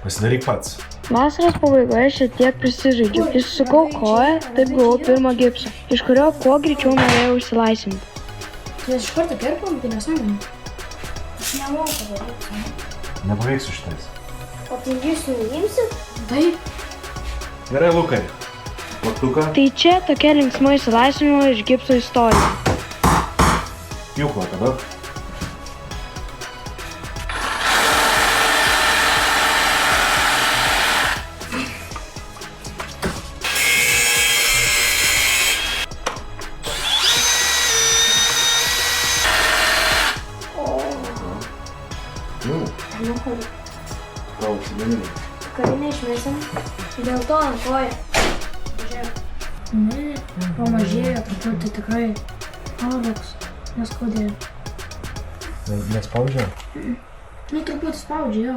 Pasidaryk pats. Vasaros pabaigoje šiek tiek prisižaidžiu. Išsukau koją, taip gavau pirmą gipsą, iš kurio kuo greičiau norėjau išsilaisvinti. Tu iš karto kirpam, tai nesąmonė. Aš nemoku daryti. Nepaveiksiu šitais. O tai jūs nuimsit? Taip. Gerai, Lukai. Plaktuką. Tai čia tokia linksma išsilaisvinimo iš gipso istorija. Pjūklą tada. Tau užsiminimai. Karinę išmesim. Dėl to ant koją. Žiūrėk. Ne, pamažėjo truputį tikrai. Toks neskaudėjo. Nespaudžia? Nu, truputį spaudžia, jo.